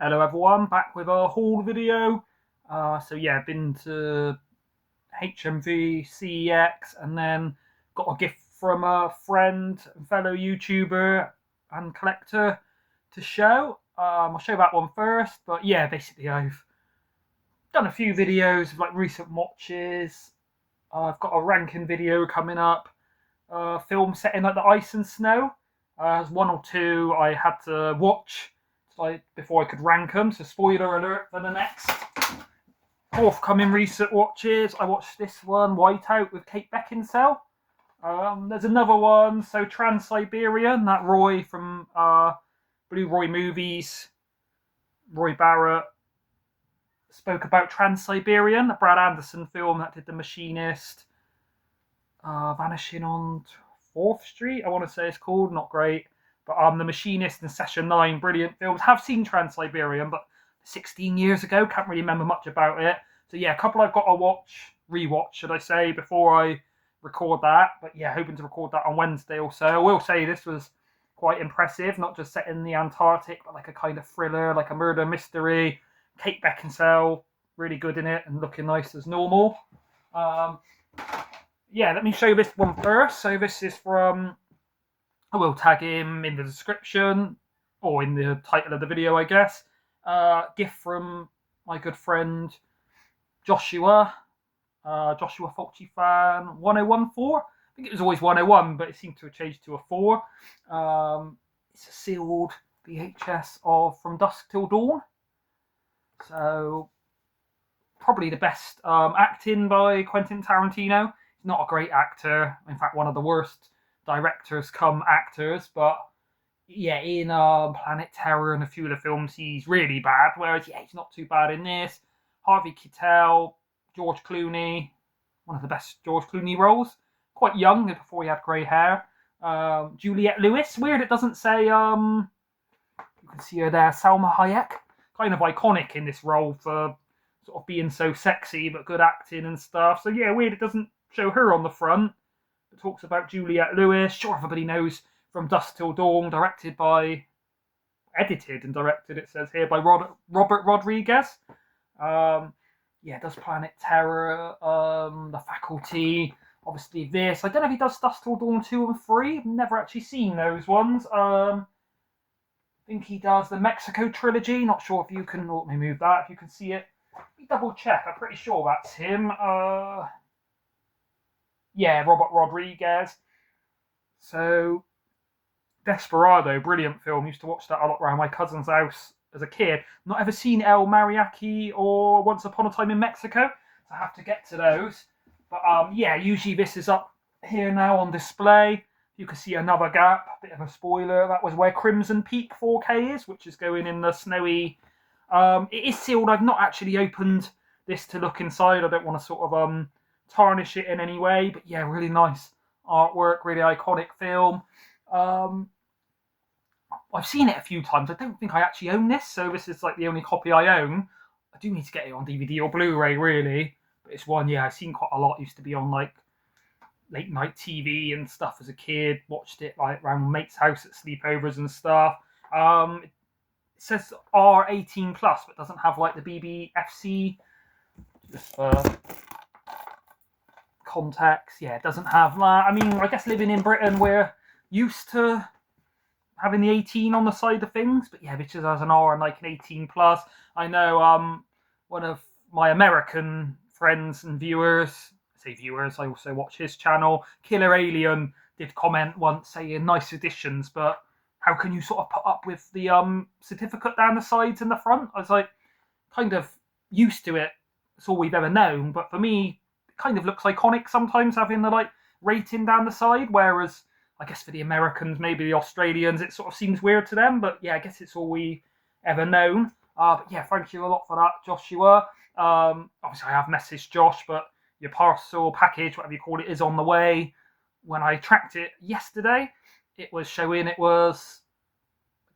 Hello everyone, back with a haul video. So yeah, been to HMV, CEX, and then got a gift from a friend, fellow YouTuber and collector to show. I'll show that one first, but yeah, basically I've done a few videos of like recent watches. I've got a ranking video coming up. Film set in like the ice and snow. There's one or two I had to watch like before I could rank them. So spoiler alert for the next forthcoming recent watches. I watched this one, Whiteout with Kate Beckinsale. There's another one, so Trans-Siberian, that Roy from Blue Roy Movies, Roy Barrett, spoke about Trans-Siberian, a Brad Anderson film that did The Machinist, Vanishing on 4th Street, I want to say it's called, not great. But The Machinist and Session 9, brilliant films. Have seen Trans-Siberian, but 16 years ago, can't really remember much about it. So yeah, a couple I've got to rewatch, should I say, before I record that. But yeah, hoping to record that on Wednesday or so. I will say this was quite impressive, not just set in the Antarctic, but like a kind of thriller, like a murder mystery. Kate Beckinsale, really good in it and looking nice as normal. Yeah, let me show you this one first. So this is from, I will tag him in the description or in the title of the video, I guess. Gift from my good friend Joshua, Joshua Fulci fan 1014. I think it was always 101, but it seemed to have changed to a 4. It's a sealed VHS of From Dusk Till Dawn. So probably the best acting by Quentin Tarantino. He's not a great actor. In fact, one of the worst directors come actors. But yeah, in Planet Terror and a few of the films, he's really bad. Whereas, yeah, he's not too bad in this. Harvey Keitel, George Clooney, one of the best George Clooney roles. Quite young, before he had grey hair. Juliette Lewis, weird it doesn't say, you can see her there, Salma Hayek. Kind of iconic in this role for sort of being so sexy, but good acting and stuff. So yeah, weird it doesn't show her on the front. It talks about Juliette Lewis. Sure, everybody knows From Dusk Till Dawn, edited and directed, it says here, by Robert Rodriguez. Yeah, does Planet Terror, The Faculty, obviously this. I don't know if he does Dusk Till Dawn 2 and 3. I've never actually seen those ones. I think he does the Mexico trilogy. Not sure if you can, let me move that, if you can see it. Let me double check, I'm pretty sure that's him. Yeah, Robert Rodriguez. So, Desperado, brilliant film. Used to watch that a lot around my cousin's house as a kid. Not ever seen El Mariachi or Once Upon a Time in Mexico. So I have to get to those. But yeah, usually this is up here now on display. You can see another gap, a bit of a spoiler. That was where Crimson Peak 4K is, which is going in the snowy. It is sealed. I've not actually opened this to look inside. I don't want to sort of tarnish it in any way. But yeah, really nice artwork, really iconic film. I've seen it a few times. I don't think I actually own this, so this is like the only copy I own. I do need to get it on DVD or Blu-ray, really. But it's one, yeah, I've seen quite a lot. It used to be on like late night TV and stuff as a kid. Watched it like around my mate's house at sleepovers and stuff. It says R18 plus, but doesn't have like the BBFC. Just context, yeah, it doesn't have that. I mean, I guess living in Britain, we're used to having the 18 on the side of things, but yeah, which is as an R and like an 18 plus. I know one of my American friends and viewers, I also watch his channel, Killer Alien, did comment once saying nice additions, but how can you sort of put up with the certificate down the sides and the front? I was like, kind of used to it. It's all we've ever known, but for me, it kind of looks iconic sometimes having the like rating down the side, whereas I guess for the Americans, maybe the Australians, it sort of seems weird to them, but yeah, I guess it's all we ever known. But yeah, thank you a lot for that, Joshua. Obviously, I have messaged Josh, but your parcel package, whatever you call it, is on the way. When I tracked it yesterday, it was showing it was,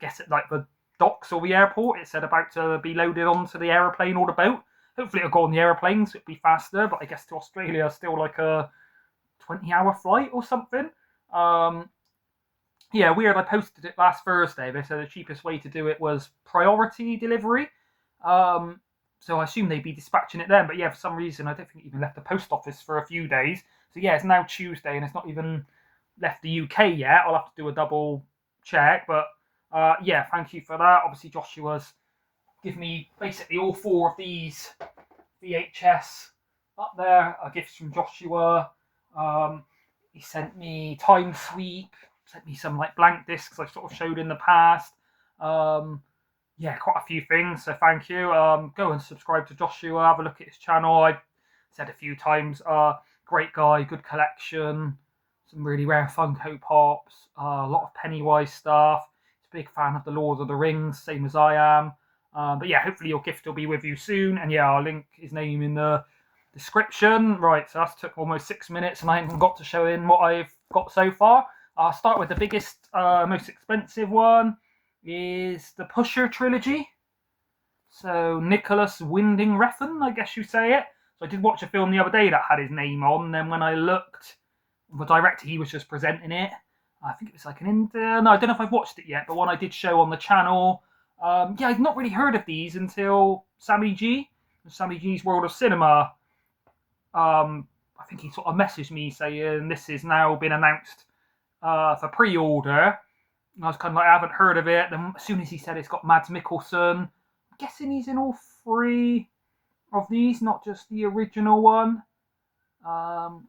I guess, at like the docks or the airport. It said about to be loaded onto the aeroplane or the boat. Hopefully, it'll go on the aeroplane, so it'll be faster. But I guess to Australia, still like a 20-hour flight or something. Yeah, weird. I posted it last Thursday. They said the cheapest way to do it was priority delivery. Um, so I assume they'd be dispatching it then. But yeah, for some reason, I don't think it even left the post office for a few days. So yeah, it's now Tuesday and it's not even left the UK yet. I'll have to do a double check. But yeah, thank you for that. Obviously, Joshua's given me basically all four of these VHS up there are gifts from Joshua. Um, he sent me Time Sweep, sent me some like blank discs I sort of showed in the past. Um, yeah, quite a few things. So thank you. Go and subscribe to Joshua. Have a look at his channel. I said a few times. Great guy, good collection, some really rare Funko Pops, a lot of Pennywise stuff. He's a big fan of the Lord of the Rings, same as I am. But yeah, hopefully your gift will be with you soon. And yeah, I'll link his name in the description. Right, so that took almost 6 minutes, and I haven't got to show in what I've got so far. I'll start with the biggest, most expensive one is the Pusher trilogy. So Nicholas Winding Refn, I guess you say it. So I did watch a film the other day that had his name on. And then when I looked, the director he was just presenting it. I think it was like an no, I don't know if I've watched it yet, but one I did show on the channel. Yeah, I'd not really heard of these until Sammy G's World of Cinema. I think he sort of messaged me saying this has now been announced for pre-order. And I was kind of like, I haven't heard of it. Then as soon as he said it's got Mads Mikkelsen, I'm guessing he's in all three of these, not just the original one. I don't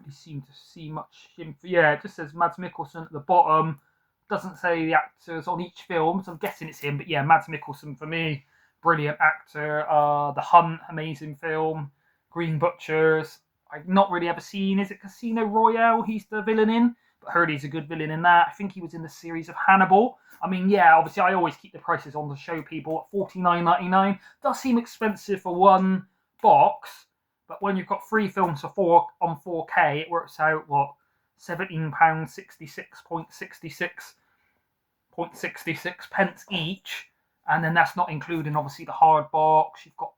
really seem to see much info. Yeah, it just says Mads Mikkelsen at the bottom. Doesn't say the actors on each film, so I'm guessing it's him. But yeah, Mads Mikkelsen for me, brilliant actor. The Hunt, amazing film. Green Butchers, I've not really ever seen. Is it Casino Royale? He's the villain in, but heard he's a good villain in that. I think he was in the series of Hannibal. I mean, yeah, obviously I always keep the prices on the show people at $49.99. Does seem expensive for one box, but when you've got three films for four on 4K, it works out what £17 66.66 pence each, and then that's not including obviously the hard box. You've got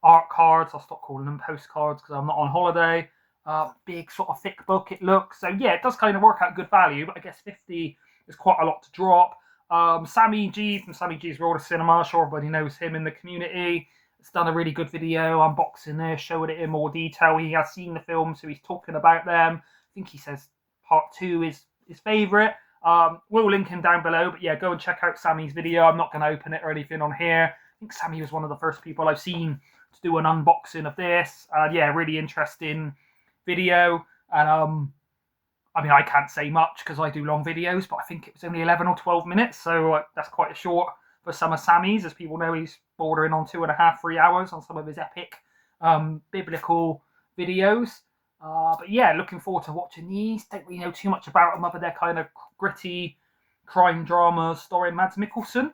art cards. I'll stop calling them postcards because I'm not on holiday. Big sort of thick book it looks. So yeah, it does kind of work out good value, but I guess 50 is quite a lot to drop. Sammy G from Sammy G's World of Cinema. I'm sure everybody knows him in the community. It's done a really good video unboxing this, showing it in more detail. He has seen the film, so he's talking about them. I think he says part 2 is his favourite. We'll link him down below, but yeah, go and check out Sammy's video. I'm not going to open it or anything on here. I think Sammy was one of the first people I've seen to do an unboxing of this. Yeah, really interesting video. And I mean, I can't say much because I do long videos, but I think it was only 11 or 12 minutes, so that's quite a short for some of Sammy's. As people know, he's bordering on 2.5, 3 hours on some of his epic biblical videos. But yeah, looking forward to watching these. Don't really know too much about them other than they're kind of gritty crime dramas starring Mads Mikkelsen.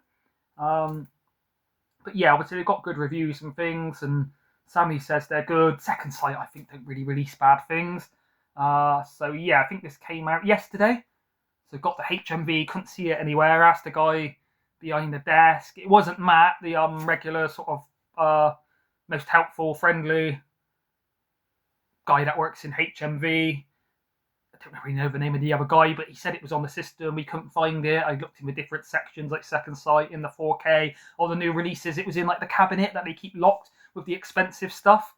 But yeah, obviously they've got good reviews and things, and Sammy says they're good. Second Sight, I think, don't really release bad things. So yeah, I think this came out yesterday. So got the HMV, couldn't see it anywhere. Asked the guy behind the desk. It wasn't Matt, the regular sort of most helpful, friendly guy that works in HMV. I don't really know the name of the other guy, but he said it was on the system. We couldn't find it. I looked in the different sections, like Second Sight in the 4K, all the new releases. It was in like the cabinet that they keep locked with the expensive stuff.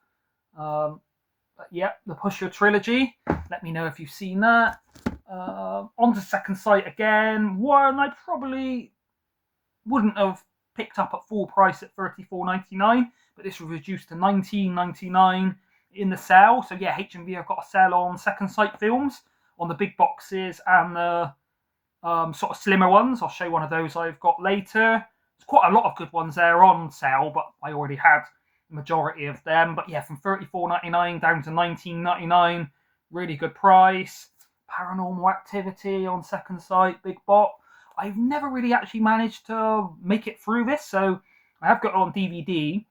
But yeah, the Pusher trilogy. Let me know if you've seen that. On to Second Sight again. One I probably wouldn't have picked up at full price at $34.99, but this was reduced to $19.99 in the sale. So yeah, HMV have got a sale on Second Sight films on the big boxes and the sort of slimmer ones. I'll show one of those I've got later. There's quite a lot of good ones there on sale, but I already had the majority of them. But yeah, from $34.99 down to $19.99, really good price. Paranormal Activity on Second Sight, big bot. I've never really actually managed to make it through this, so I have got it on DVD.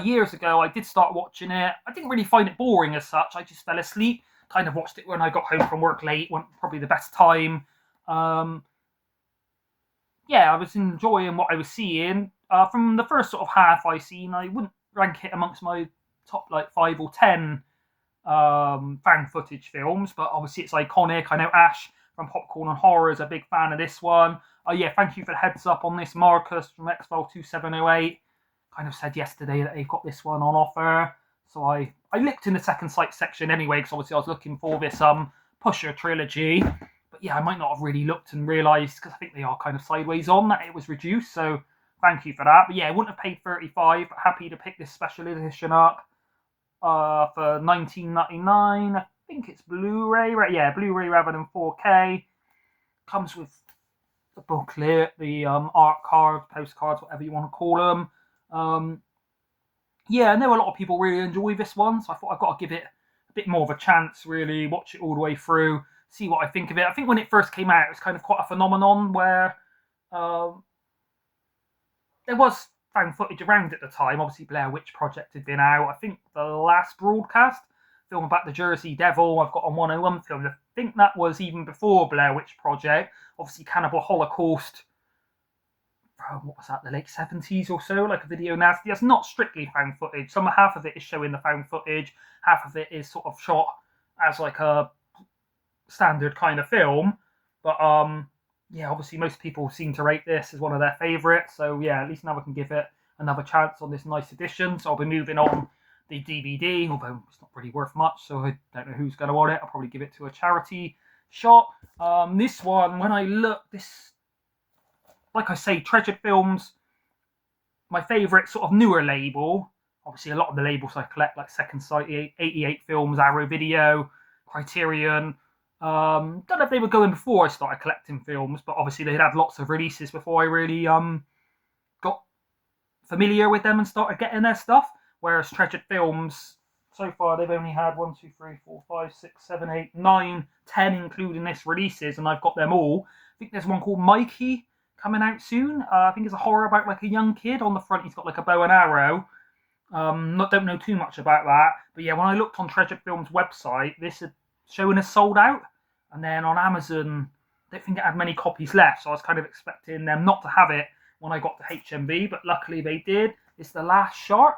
Years ago, I did start watching it. I didn't really find it boring as such. I just fell asleep. Kind of watched it when I got home from work late. Wasn't probably the best time. Yeah, I was enjoying what I was seeing. From the first sort of half I seen, I wouldn't rank it amongst my top like 5 or 10 found footage films, but obviously it's iconic. I know Ash from Popcorn and Horror is a big fan of this one. Oh yeah, thank you for the heads up on this. Marcus from Xfile 2708 kind of said yesterday that they've got this one on offer. So I looked in the second sight section anyway, because obviously I was looking for this Pusher trilogy. But yeah, I might not have really looked and realised, because I think they are kind of sideways on, that it was reduced. So thank you for that. But yeah, I wouldn't have paid $35, but happy to pick this special edition up for $19.99. I think it's Blu-ray, right? Yeah, Blu-ray rather than 4K. Comes with the booklet, the art cards, postcards, whatever you want to call them. Yeah, I know a lot of people really enjoy this one, so I thought I've got to give it a bit more of a chance, really, watch it all the way through, see what I think of it. I think when it first came out, it was kind of quite a phenomenon where there was found footage around at the time. Obviously, Blair Witch Project had been out. I think the last broadcast film about the Jersey Devil I've got on 101 Films, I think that was even before Blair Witch Project. Obviously, Cannibal Holocaust, what was that, the late 70s or so, like a video nasty. That's not strictly found footage. Half of it is showing the found footage, half of it is sort of shot as like a standard kind of film. But yeah, obviously most people seem to rate this as one of their favourites. So yeah, at least now I can give it another chance on this nice edition. So I'll be moving on the DVD, although it's not really worth much, so I don't know who's going to want it. I'll probably give it to a charity shop. This one, when I look, this, like I say, Treasured Films, my favourite sort of newer label. Obviously, a lot of the labels I collect, like Second Sight, 88 Films, Arrow Video, Criterion. Don't know if they were going before I started collecting films, but obviously they'd had lots of releases before I really got familiar with them and started getting their stuff. Whereas Treasured Films, so far they've only had 1, 2, 3, 4, 5, 6, 7, 8, 9, 10, including this releases, and I've got them all. I think there's one called Mikey coming out soon. I think it's a horror about like a young kid. On the front, he's got like a bow and arrow. Don't know too much about that, but yeah, when I looked on Treasured Films' website, this is showing us sold out, and then on Amazon, I don't think it had many copies left, so I was kind of expecting them not to have it when I got to HMV, but luckily they did. It's The Last Shark,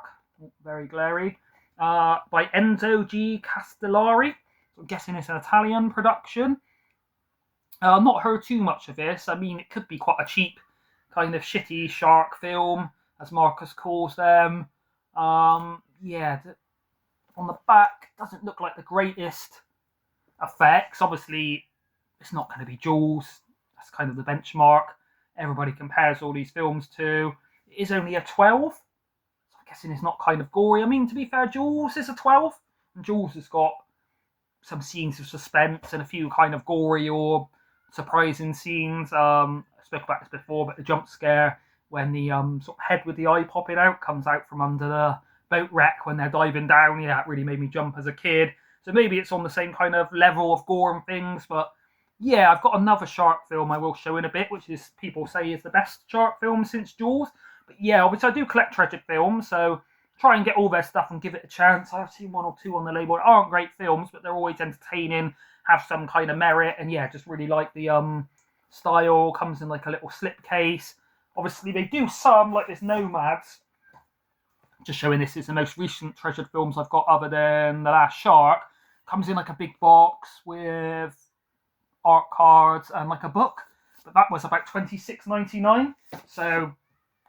very glary, by Enzo G. Castellari. So I'm guessing it's an Italian production. I've not heard too much of this. I mean, it could be quite a cheap, kind of shitty shark film, as Marcus calls them. Yeah, on the back, doesn't look like the greatest effects. Obviously, it's not going to be Jaws. That's kind of the benchmark everybody compares all these films to. It is only a 12. So I'm guessing it's not kind of gory. I mean, to be fair, Jaws is a 12. And Jaws has got some scenes of suspense and a few kind of gory or surprising scenes. I spoke about this before, but the jump scare when the sort of head with the eye popping out comes out from under the boat wreck when they're diving down. Yeah, it really made me jump as a kid. So maybe it's on the same kind of level of gore and things, but yeah, I've got another shark film I will show in a bit, which is people say is the best shark film since Jaws. But yeah, obviously I do collect Treasured Films, so try and get all their stuff and give it a chance. I've seen one or two on the label. They aren't great films, but they're always entertaining, have some kind of merit, and yeah, just really like the style. Comes in like a little slipcase. Obviously they do some, like this Nomads. Just showing this is the most recent Treasured Films I've got other than The Last Shark. Comes in like a big box with art cards and like a book, but that was about $26.99. So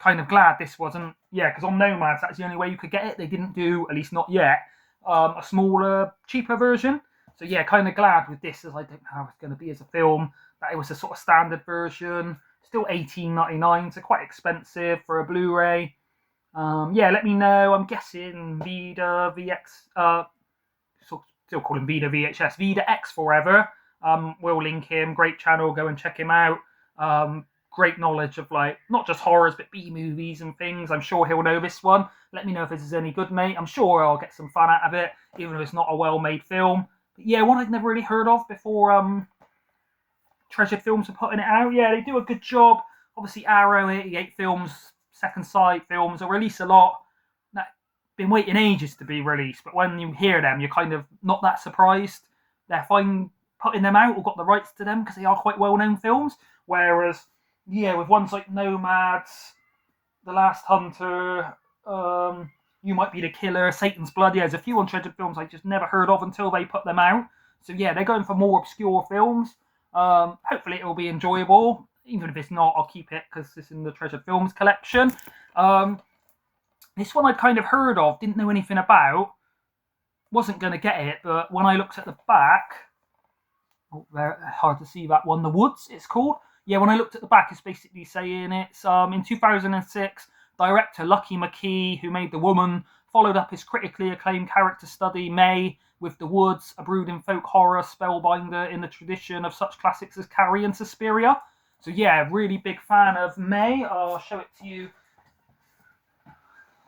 kind of glad this wasn't, yeah, because on Nomads that's the only way you could get it. They didn't do, at least not yet, a smaller, cheaper version. So yeah, kind of glad with this, as I don't know how it's going to be as a film, that it was a sort of standard version. Still $18.99, so quite expensive for a Blu-ray. Yeah, let me know. I'm guessing Vida VX, still call him Vida VHS, Vida X forever. We'll link him. Great channel. Go and check him out. Great knowledge of like not just horrors but B movies and things. I'm sure he'll know this one. Let me know if this is any good, mate. I'm sure I'll get some fun out of it, even if it's not a well-made film. But yeah, one I'd never really heard of before. Treasured Films are putting it out. Yeah, they do a good job. Obviously, Arrow, 88 Films, Second Sight Films will release a lot. Been waiting ages to be released, but when you hear them, you're kind of not that surprised. They're fine putting them out or got the rights to them because they are quite well-known films. Whereas, yeah, with ones like Nomads, The Last Hunter, You Might Be the Killer, Satan's Blood. Yeah, there's a few untreasured films I just never heard of until they put them out. So yeah, they're going for more obscure films. Hopefully it will be enjoyable. Even if it's not, I'll keep it because it's in the treasured films collection. This one I'd kind of heard of, didn't know anything about. Wasn't going to get it, but when I looked at the back, hard to see that one. The Woods, it's called. Yeah, when I looked at the back, it's basically saying it's in 2006. Director Lucky McKee, who made The Woman, followed up his critically acclaimed character study May with The Woods, a brooding folk horror spellbinder in the tradition of such classics as Carrie and Suspiria. So yeah, really big fan of May. I'll show it to you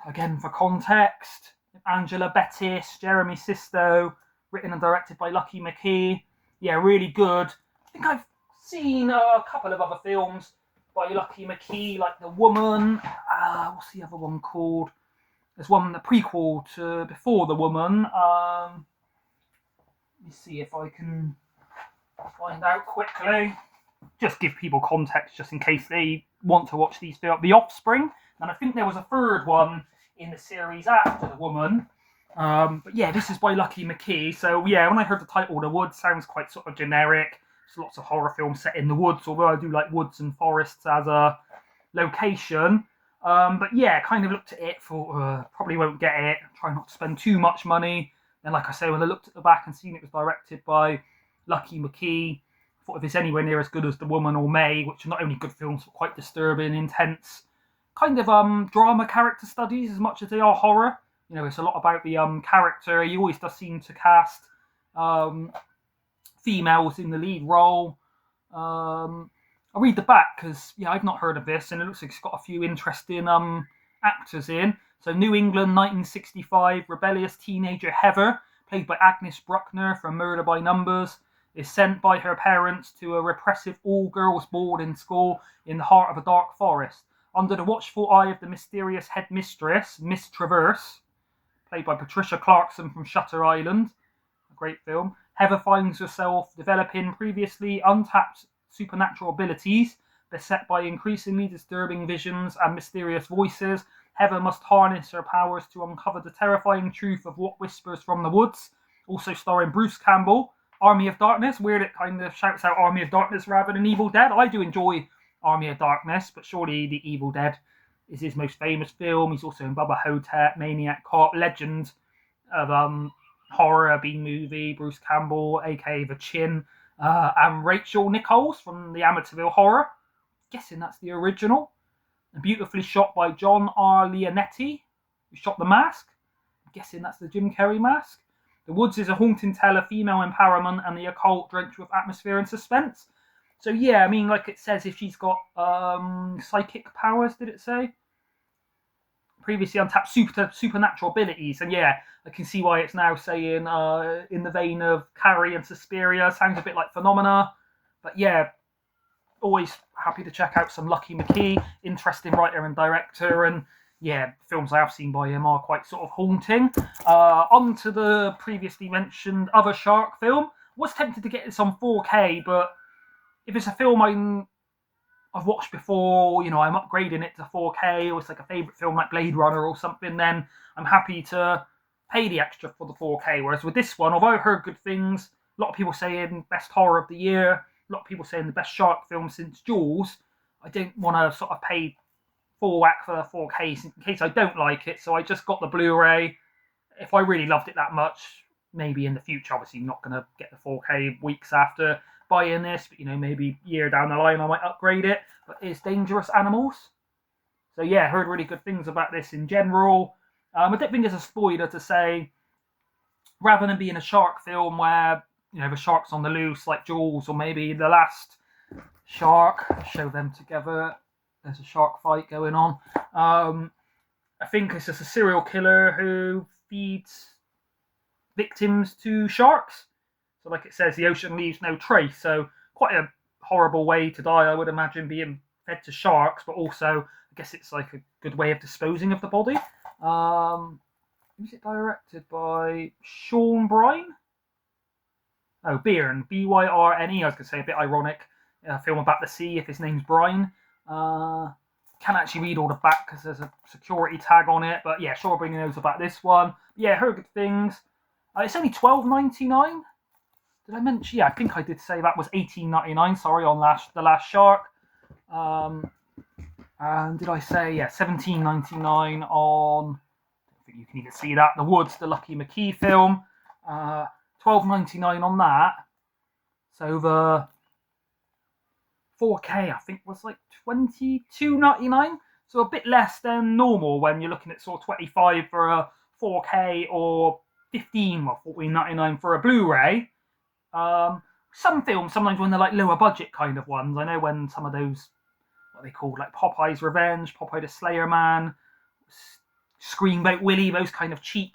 again for context. Angela Bettis, Jeremy Sisto, written and directed by Lucky McKee. Yeah, really good. I think I've seen a couple of other films by Lucky McKee, like The Woman. What's the other one called? There's one, the prequel to Before The Woman. Let me see if I can find out quickly. Just give people context, just in case they want to watch these films. The Offspring, and I think there was a third one in the series after The Woman. But yeah, this is by Lucky McKee. So yeah, when I heard the title, The Woods, sounds quite sort of generic. There's lots of horror films set in the woods, although I do like woods and forests as a location. But yeah, kind of looked at it, thought probably won't get it. Try not to spend too much money. And like I say, when I looked at the back and seen it was directed by Lucky McKee, I thought if it's anywhere near as good as The Woman or May, which are not only good films but quite disturbing, intense, kind of drama character studies as much as they are horror. You know, it's a lot about the character. He always does seem to cast females in the lead role. I'll read the back because yeah, I've not heard of this, and it looks like it's got a few interesting actors in. So New England, 1965, rebellious teenager Heather, played by Agnes Bruckner from Murder by Numbers, is sent by her parents to a repressive all-girls boarding school in the heart of a dark forest. Under the watchful eye of the mysterious headmistress, Miss Traverse, played by Patricia Clarkson from Shutter Island, a great film, Heather finds herself developing previously untapped supernatural abilities, beset by increasingly disturbing visions and mysterious voices. Heather must harness her powers to uncover the terrifying truth of what whispers from the woods. Also starring Bruce Campbell, Army of Darkness. Weird it kind of shouts out Army of Darkness rather than Evil Dead. I do enjoy Army of Darkness, but surely The Evil Dead is his most famous film. He's also in Bubba Hotep, Maniac Cop, legend of horror B-movie, Bruce Campbell, aka The Chin, and Rachel Nichols from the Amityville Horror. Guessing that's the original. And beautifully shot by John R. Leonetti, who shot The Mask. I'm guessing that's the Jim Carrey mask. The Woods is a haunting tale of female empowerment and the occult drenched with atmosphere and suspense. So yeah, I mean, like it says, if she's got psychic powers, did it say? Previously untapped supernatural abilities, and yeah, I can see why it's now saying in the vein of Carrie and Suspiria. Sounds a bit like Phenomena, but yeah, always happy to check out some Lucky McKee, interesting writer and director, and yeah, films I have seen by him are quite sort of haunting. On to the previously mentioned other shark film. Was tempted to get this on 4K, but if it's a film I've watched before, you know, I'm upgrading it to 4K, or it's like a favourite film like Blade Runner or something, then I'm happy to pay the extra for the 4K. Whereas with this one, although I've heard good things, a lot of people saying best horror of the year, a lot of people saying the best shark film since Jaws, I don't want to sort of pay full whack for the 4K in case I don't like it, so I just got the Blu-ray. If I really loved it that much, maybe in the future, obviously not going to get the 4K weeks after buying this, but you know, maybe a year down the line I might upgrade it. But it's Dangerous Animals. So yeah, heard really good things about this in general. I don't think it's a spoiler to say, rather than being a shark film where, you know, the shark's on the loose like Jaws, or maybe The Last Shark, show them together, there's a shark fight going on. I think it's just a serial killer who feeds victims to sharks. So like it says, the ocean leaves no trace. So quite a horrible way to die, I would imagine, being fed to sharks, but also I guess it's like a good way of disposing of the body. Who's it directed by? Sean Bryan? Oh, Byrne. Byrne. I was going to say, a bit ironic. A film about the sea, if his name's Bryan. Cast can't actually read all the back because there's a security tag on it. But yeah, sure, everybody knows about this one. Yeah, heard good things. It's only $12.99. Did I mention? Yeah, I think I did say that was $18.99. Sorry, on The Last Shark. And did I say, yeah, $17.99 on, I don't think you can even see that, The Woods, the Lucky McKee film. $12.99 on that. So the 4K, I think, was like $22.99. So a bit less than normal when you're looking at sort of $25 for a 4K or $14.99 for a Blu-ray. Some films, sometimes when they're like lower budget kind of ones, I know when some of those, what they called, like Popeye's Revenge, Popeye the Slayer Man, Screamboat Willie, those kind of cheap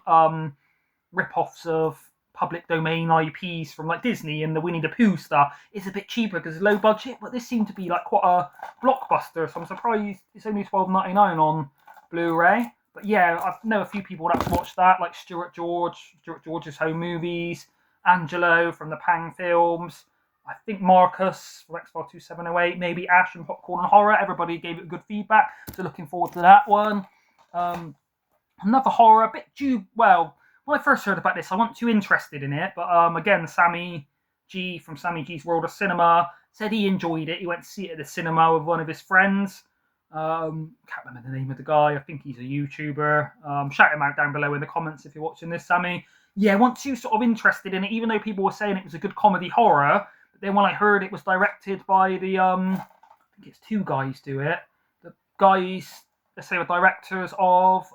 rip-offs of public domain IPs from like Disney and the Winnie the Pooh stuff is a bit cheaper because it's low budget, but this seemed to be like quite a blockbuster, so I'm surprised it's only $12.99 on Blu-ray. But yeah, I know a few people that watched that, like Stuart George's Home Movies, Angelo from the Pang films, I think Marcus from X-File 2708, maybe Ash and Popcorn and Horror. Everybody gave it good feedback, so looking forward to that one. Another horror, a bit well, when I first heard about this, I wasn't too interested in it, but again, Sammy G from Sammy G's World of Cinema said he enjoyed it. He went to see it at the cinema with one of his friends. Can't remember the name of the guy. I think he's a YouTuber. Shout him out down below in the comments if you're watching this, Sammy. Yeah, once you sort of interested in it, even though people were saying it was a good comedy horror, but then when I heard it was directed by the, I think it's two guys do it. The guys, let's say, the directors of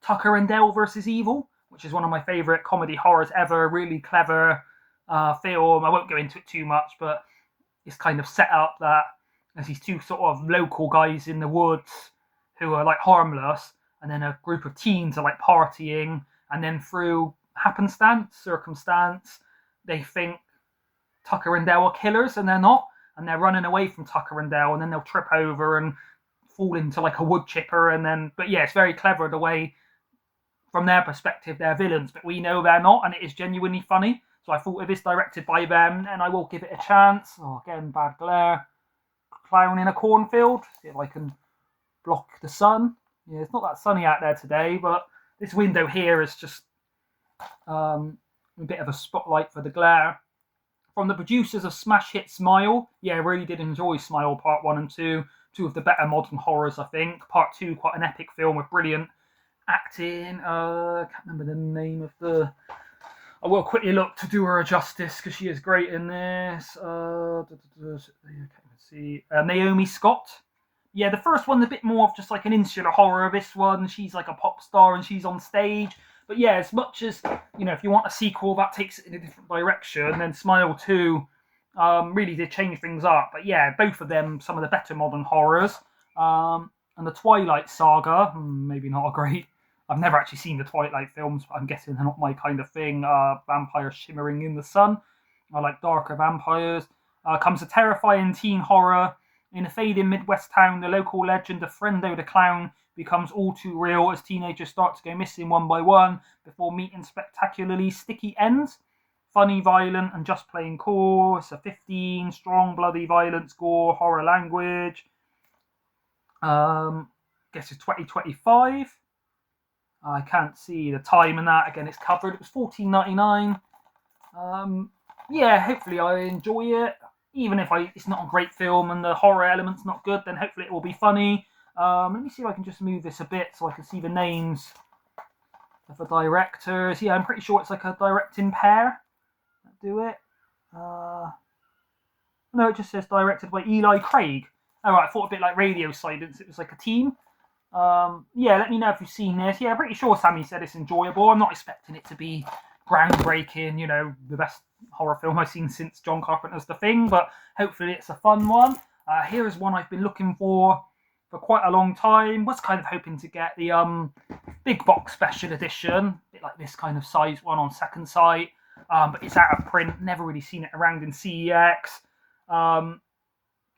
Tucker and Dale versus Evil, which is one of my favourite comedy horrors ever. Really clever film. I won't go into it too much, but it's kind of set up that there's these two sort of local guys in the woods who are like harmless, and then a group of teens are like partying, and then through circumstance, they think Tucker and Dale are killers, and they're not, and they're running away from Tucker and Dale, and then they'll trip over and fall into like a wood chipper, and then, but yeah, it's very clever the way, from their perspective, they're villains, but we know they're not, and it is genuinely funny. So I thought if it's directed by them, then I will give it a chance. Oh, again, bad glare. Clown in a cornfield. See if I can block the sun. Yeah, it's not that sunny out there today, but this window here is just a bit of a spotlight for the glare. From the producers of smash hit Smile, yeah, I really did enjoy Smile Part 1 and 2. Two of the better modern horrors, I think. Part 2, quite an epic film with brilliant acting. I can't remember the name of the... I will quickly look to do her a justice because she is great in this. See, Naomi Scott. Yeah, the first one's a bit more of just like an insular horror. This one, she's like a pop star and she's on stage. But yeah, as much as, you know, if you want a sequel that takes it in a different direction, then Smile 2 really did change things up. But yeah, both of them, some of the better modern horrors. And the Twilight Saga, maybe not a great... I've never actually seen the Twilight films, but I'm guessing they're not my kind of thing. Vampires shimmering in the sun. I like darker vampires. Comes a terrifying teen horror. In a fading Midwest town, the local legend of Frendo the Clown becomes all too real as teenagers start to go missing one by one before meeting spectacularly sticky ends. Funny, violent, and just plain cool. It's a 15, strong, bloody violence, gore, horror language. Guess it's 2025. I can't see the time and that. Again, it's covered. It was $14.99. Yeah, hopefully I enjoy it. Even if it's not a great film and the horror element's not good, then hopefully it will be funny. Let me see if I can just move this a bit so I can see the names of the directors. Yeah, I'm pretty sure it's like a directing pair that do it. No, it just says directed by Eli Craig. Alright, I thought a bit like Radio Silence. It was like a team. Yeah, let me know if you've seen this. Yeah, I'm pretty sure Sammy said it's enjoyable. I'm not expecting it to be groundbreaking, you know, the best horror film I've seen since John Carpenter's The Thing, but hopefully it's a fun one. Here is one I've been looking for quite a long time. Was kind of hoping to get the big box special edition, a bit like this kind of size one on second sight, but it's out of print. Never really seen it around in CEX.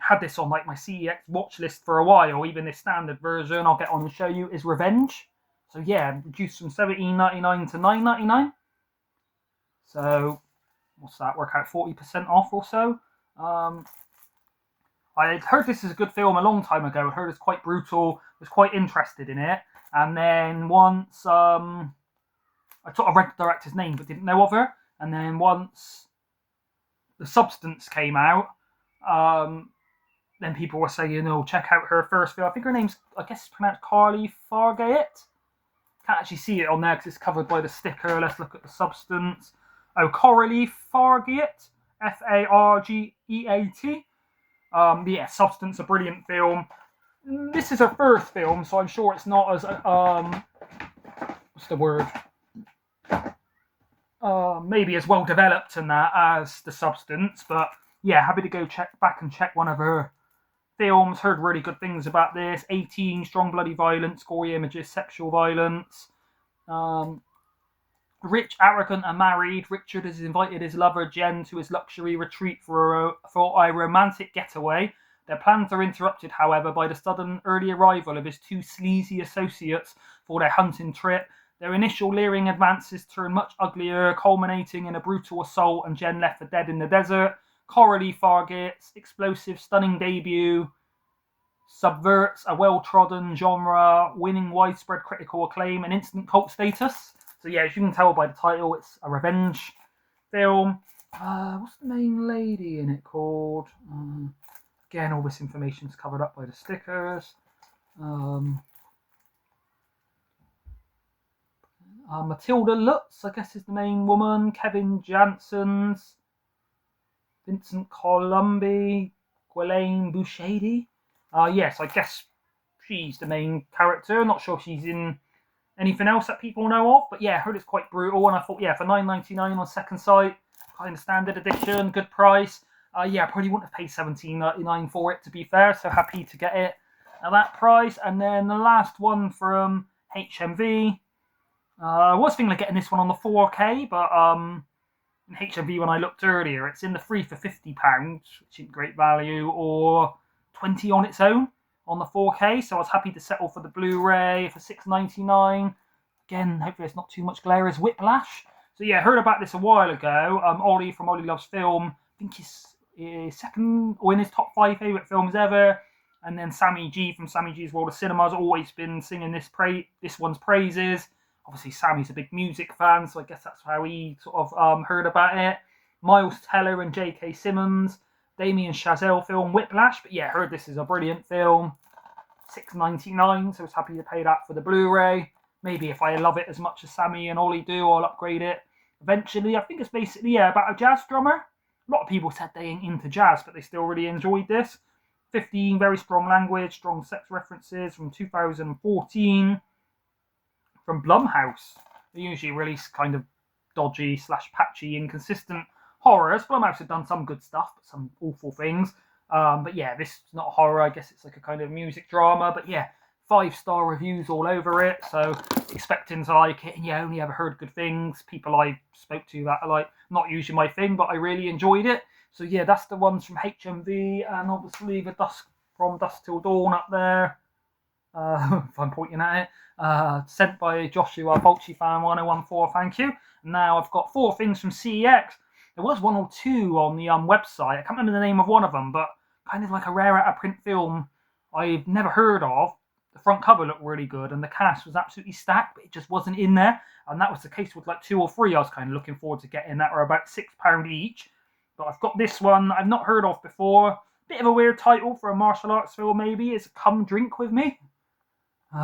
Had this on like my CEX watch list for a while. Even this standard version I'll get on and show you is Revenge. So yeah, reduced from $17.99 to $9.99. So what's that? Work out 40% off or so. I had heard this is a good film a long time ago. I heard it's quite brutal. Was quite interested in it, and then once I sort of read the director's name but didn't know of her, and then once The Substance came out, then people were saying, check out her first film. I think her name's, I guess it's pronounced Carly Fargate. Can't actually see it on there because it's covered by the sticker. Let's look at The Substance. Oh, Coralie Fargate, Fargeat. Yeah, Substance, a brilliant film. This is her first film, so I'm sure it's not as what's the word? Maybe as well developed in that as The Substance, but yeah, happy to go back and check one of her films. Heard really good things about this. 18, strong bloody violence, gory images, sexual violence. Rich, arrogant, and married, Richard has invited his lover Jen to his luxury retreat for a romantic getaway. Their plans are interrupted, however, by the sudden early arrival of his two sleazy associates for their hunting trip. Their initial leering advances turn much uglier, culminating in a brutal assault and Jen left for dead in the desert. Coralie Fargate's explosive, stunning debut subverts a well-trodden genre, winning widespread critical acclaim and instant cult status. So yeah, as you can tell by the title, it's a revenge film. What's the main lady in it called? Again, all this information is covered up by the stickers. Matilda Lutz, I guess, is the main woman. Kevin Janssens, Vincent Columbi, Ghislaine Bouchady. Yes, I guess she's the main character. Not sure if she's in anything else that people know of, but yeah, I heard it's quite brutal, and I thought, yeah, for $9.99 on Second Sight, kind of standard edition, good price. Yeah, I probably wouldn't have paid $17.99 for it, to be fair, so happy to get it at that price. And then the last one from HMV. I was thinking of getting this one on the 4K, but in HMV when I looked earlier, it's in the 3 for £50, which isn't great value, or 20 on its own on the 4K, so I was happy to settle for the Blu-ray for $6.99. Again, hopefully there's not too much glare as Whiplash. So yeah, I heard about this a while ago. Ollie from Ollie Loves Film, I think he's second or in his top 5 favourite films ever. And then Sammy G from Sammy G's World of Cinema has always been singing this one's praises. Obviously, Sammy's a big music fan, so I guess that's how he sort of heard about it. Miles Teller and J.K. Simmons, Damien Chazelle film Whiplash. But yeah, heard this is a brilliant film. $6.99, so I was happy to pay that for the Blu-ray. Maybe if I love it as much as Sammy and Ollie do, I'll upgrade it eventually. I think it's basically about a jazz drummer. A lot of people said they ain't into jazz, but they still really enjoyed this. 15, very strong language, strong sex references from 2014. From Blumhouse. They usually release kind of dodgy / patchy, inconsistent horrors. Blumhouse have done some good stuff, but some awful things. But yeah, this is not a horror. I guess it's like a kind of music drama. But yeah, 5-star reviews all over it. So expecting to like it. And yeah, I only ever heard good things. People I spoke to that are like, not usually my thing, but I really enjoyed it. So yeah, that's the ones from HMV. And obviously the From Dusk Till Dawn up there. If I'm pointing at it. Sent by Joshua Fulci Fan 1014, thank you. Now I've got 4 things from CEX. There was 1 or 2 on the website. I can't remember the name of one of them, but kind of like a rare out-of-print film I've never heard of. The front cover looked really good, and the cast was absolutely stacked, but it just wasn't in there. And that was the case with like 2 or 3 I was kind of looking forward to getting that were about £6 each. But I've got this one I've not heard of before. Bit of a weird title for a martial arts film, maybe. It's Come Drink With Me.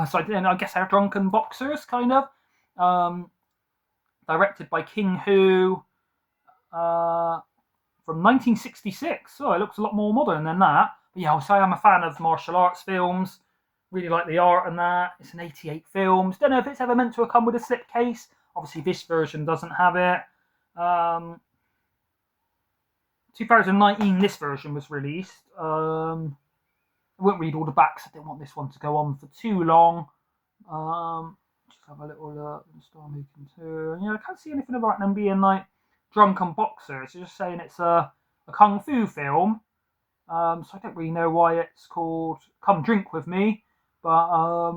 So I guess they're drunken boxers, kind of. Directed by King Hu from 1966. So it looks a lot more modern than that. But yeah, I'll say I'm a fan of martial arts films. Really like the art and that. It's an 88 film. Don't know if it's ever meant to have come with a slipcase. Obviously, this version doesn't have it. 2019, this version was released. I won't read all the backs. I didn't want this one to go on for too long. Just have a little look. Star Making Tour. Yeah, I can't see anything about them being like drunken boxers. It's just saying it's a kung fu film. So I don't really know why it's called Come Drink With Me. But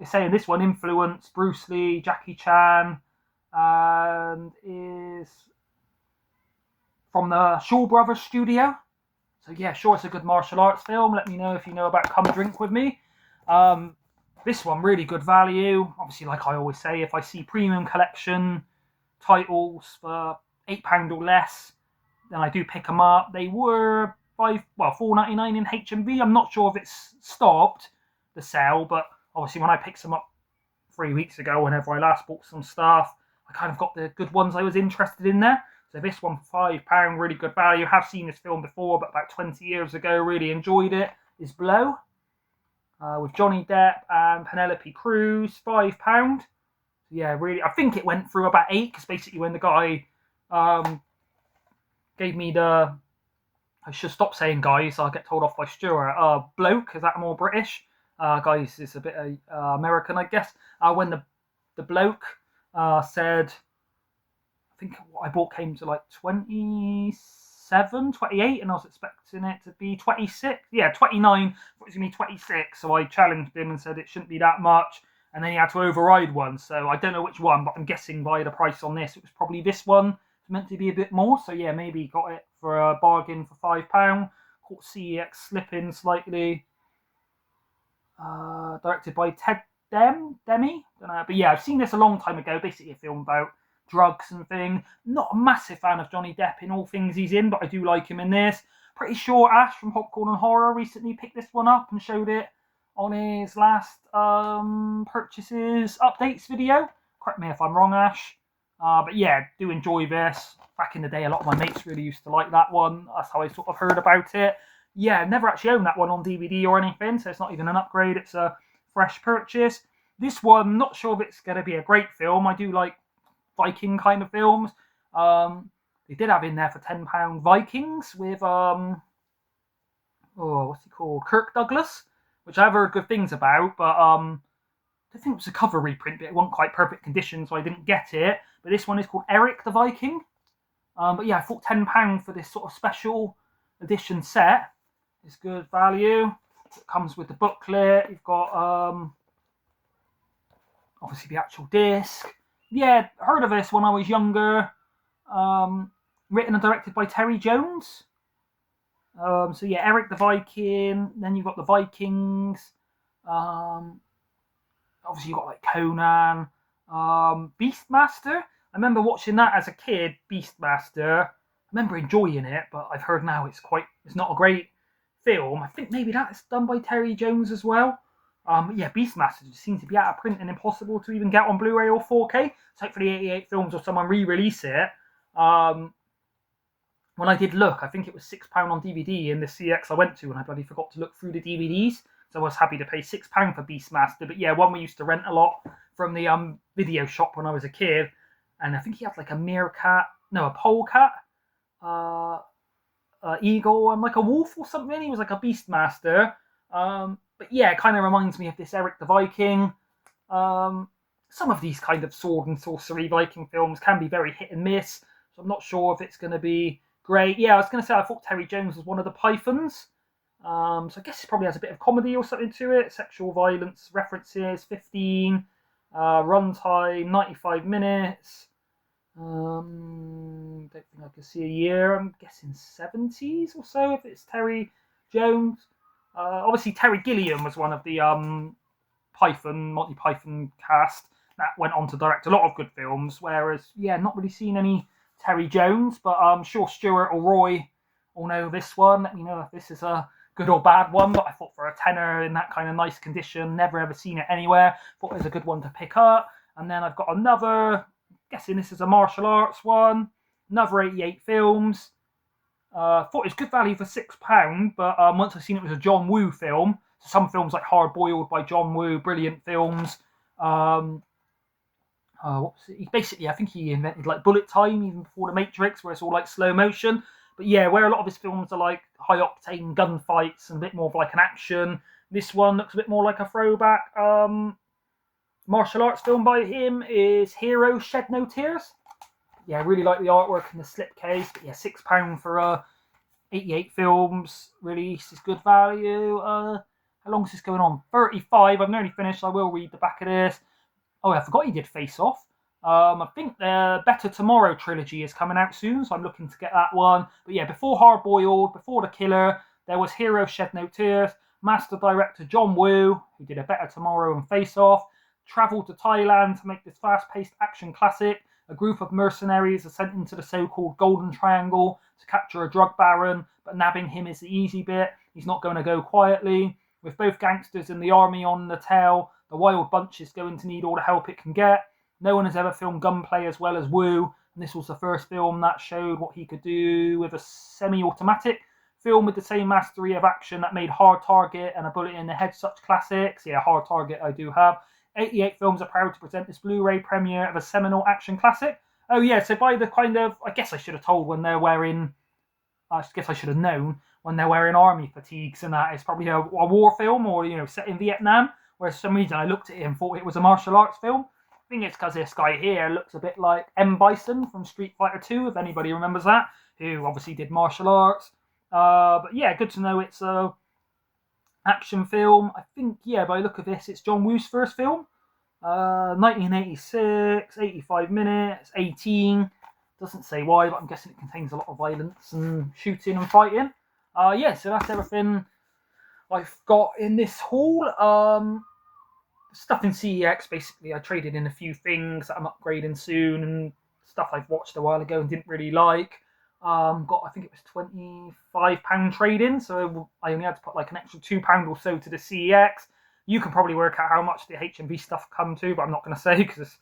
it's saying this one influenced Bruce Lee, Jackie Chan, and is from the Shaw Brothers studio. So yeah, sure, it's a good martial arts film. Let me know if you know about Come Drink With Me. This one, really good value. Obviously, like I always say, if I see premium collection titles for £8 or less, then I do pick them up. They were £4.99 in HMV. I'm not sure if it's stopped the sale, but obviously when I picked them up 3 weeks ago, whenever I last bought some stuff, I kind of got the good ones I was interested in there. So this one for £5, really good value. Have seen this film before, but about 20 years ago, really enjoyed it. Is Blow, with Johnny Depp and Penelope Cruz, £5. Yeah, really, I think it went through about 8, because basically when the guy gave me the, I should stop saying guys, I'll get told off by Stuart, bloke, is that more British? Guys is a bit American, I guess. When the bloke said, I think what I bought came to like 27, 28, and I was expecting it to be 26. Yeah, 29. It was going to be 26, so I challenged him and said it shouldn't be that much, and then he had to override one. So I don't know which one, but I'm guessing by the price on this, it was probably this one. It's meant to be a bit more, so yeah, maybe got it for a bargain for £5. Caught CEX slipping slightly. Directed by Ted Demi, don't know, but yeah, I've seen this a long time ago. Basically, a film about drugs and thing. Not a massive fan of Johnny Depp in all things he's in, but I do like him in this. Pretty sure Ash from Popcorn and Horror recently picked this one up and showed it on his last purchases updates video. Correct me if I'm wrong, Ash. But yeah, do enjoy this. Back in the day, a lot of my mates really used to like that one. That's how I sort of heard about it. Yeah, never actually owned that one on DVD or anything, so it's not even an upgrade. It's a fresh purchase. This one, not sure if it's going to be a great film. I do like Viking kind of films. They did have in there for £10 Vikings with what's he called? Kirk Douglas, which I've heard good things about, but I think it was a cover reprint, but it wasn't quite perfect condition, so I didn't get it. But this one is called Eric the Viking. But yeah, I thought £10 for this sort of special edition set is good value. It comes with the booklet. You've got obviously the actual disc. Yeah, heard of this when I was younger. Written and directed by Terry Jones. So yeah, Eric the Viking. Then you've got the Vikings. Obviously you've got like Conan. Beastmaster. I remember watching that as a kid. Beastmaster. I remember enjoying it, but I've heard now it's not a great film. I think maybe that's done by Terry Jones as well. Yeah, Beastmaster just seems to be out of print and impossible to even get on Blu-ray or 4K. So hopefully 88 Films or someone re-release it. When I did look, I think it was £6 on DVD in the CEX I went to, and I bloody forgot to look through the DVDs. So I was happy to pay £6 for Beastmaster. But yeah, one we used to rent a lot from the video shop when I was a kid. And I think he had like a meerkat, no, a polecat, eagle, and like a wolf or something. He was like a Beastmaster. But yeah, it kind of reminds me of this Eric the Viking. Some of these kind of sword and sorcery Viking films can be very hit and miss, so I'm not sure if it's going to be great. Yeah, I was going to say I thought Terry Jones was one of the Pythons. So I guess it probably has a bit of comedy or something to it. Sexual violence references, 15. Runtime, 95 minutes. Don't think I can see a year. I'm guessing 70s or so if it's Terry Jones. Obviously, Terry Gilliam was one of the Monty Python cast that went on to direct a lot of good films. Whereas, yeah, not really seen any Terry Jones, but I'm sure Stuart or Roy will know this one. Let me know if this is a good or bad one. But I thought for a tenner in that kind of nice condition, never ever seen it anywhere. Thought it was a good one to pick up. And then I've got another. Guessing this is a martial arts one. Another 88 Films. Thought it was good value for £6, but once I seen it was a John Woo film. So some films like Hard Boiled by John Woo, brilliant films. What was it? Basically, I think he invented like bullet time even before the Matrix, where it's all like slow motion. But yeah, where a lot of his films are like high octane gunfights and a bit more of like an action. This one looks a bit more like a throwback. Martial arts film by him is Hero Shed No Tears. Yeah, I really like the artwork and the slipcase. But yeah, £6 for 88 Films release is good value. How long is this going on? 35. I've nearly finished. I will read the back of this. Oh, I forgot he did Face Off. I think the Better Tomorrow trilogy is coming out soon, so I'm looking to get that one. But yeah, before Hard Boiled, before The Killer, there was Hero Shed No Tears. Master director John Woo, who did A Better Tomorrow and Face Off, travelled to Thailand to make this fast-paced action classic. A group of mercenaries are sent into the so-called Golden Triangle to capture a drug baron, but nabbing him is the easy bit. He's not going to go quietly. With both gangsters and the army on the tail, the Wild Bunch is going to need all the help it can get. No one has ever filmed gunplay as well as Woo, and this was the first film that showed what he could do with a semi-automatic film with the same mastery of action that made Hard Target and A Bullet in the Head such classics. Yeah, Hard Target I do have. 88 Films are proud to present this Blu-ray premiere of a seminal action classic. Oh yeah, so by the kind of, I guess I should have told when they're wearing, I guess I should have known when they're wearing army fatigues and that it's probably a war film or, you know, set in Vietnam, whereas for some reason I looked at it and thought it was a martial arts film. I think it's because this guy here looks a bit like M. Bison from Street Fighter 2, if anybody remembers that, who obviously did martial arts. But yeah, good to know it's a action film. I think, yeah, by the look of this, it's John Woo's first film. 1986, 85 minutes, 18. Doesn't say why, but I'm guessing it contains a lot of violence and shooting and fighting. Yeah, so that's everything I've got in this haul. Stuff in CEX, basically. I traded in a few things that I'm upgrading soon and stuff I've watched a while ago and didn't really like. Got, I think it was £25 trade-in, so I only had to put like an extra £2 or so to the CEX. You can probably work out how much the HMV stuff come to, but I'm not going to say because it's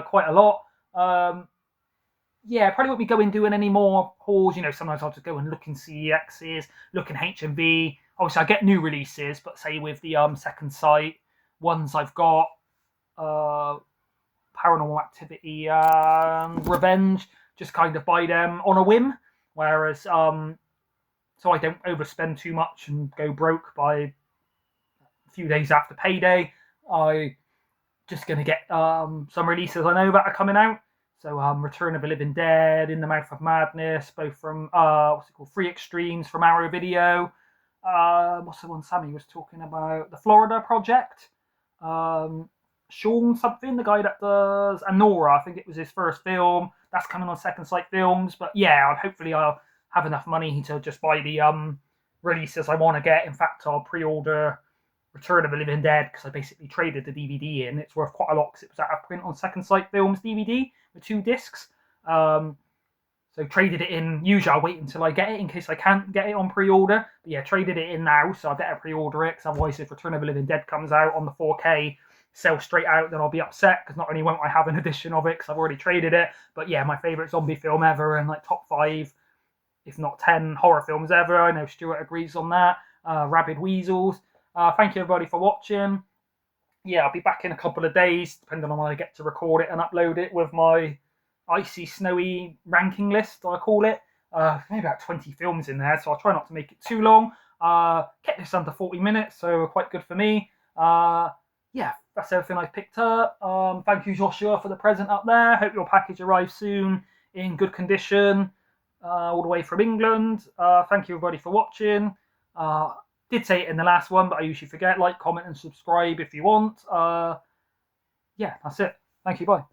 quite a lot. Yeah, probably won't be going doing any more hauls. You know, sometimes I'll just go and look in CEXs, look in HMV. Obviously, I get new releases, but say with the second site, ones I've got, Paranormal Activity and Revenge, just kind of buy them on a whim. Whereas, so I don't overspend too much and go broke by a few days after payday. I just going to get some releases I know that are coming out. So Return of the Living Dead, In the Mouth of Madness, both from, what's it called, Free Extremes from Arrow Video. What's the one Sammy was talking about? The Florida Project. Sean something, the guy that does Anora, I think it was his first film. That's coming on Second Sight Films. But yeah, hopefully I'll have enough money to just buy the releases I want to get. In fact, I'll pre-order Return of the Living Dead because I basically traded the DVD in. It's worth quite a lot because it was out of print on Second Sight Films DVD with 2 discs. So traded it in. Usually I'll wait until I get it in case I can't get it on pre-order. But yeah, traded it in now, so I better pre-order it because otherwise if Return of the Living Dead comes out on the 4K, sell straight out, then I'll be upset because not only won't I have an edition of it because I've already traded it, but yeah, my favourite zombie film ever and like top 5, if not 10 horror films ever. I know Stuart agrees on that. Rabid Weasels. Thank you everybody for watching. Yeah, I'll be back in a couple of days, depending on when I get to record it and upload it with my icy, snowy ranking list, I call it. Maybe about 20 films in there, so I'll try not to make it too long. Kept this under 40 minutes, so quite good for me. Yeah, that's everything I've picked up. Thank you, Joshua, for the present up there. Hope your package arrives soon in good condition, all the way from England. Thank you, everybody, for watching. Did say it in the last one, but I usually forget. Like, comment, and subscribe if you want. Yeah, that's it. Thank you. Bye.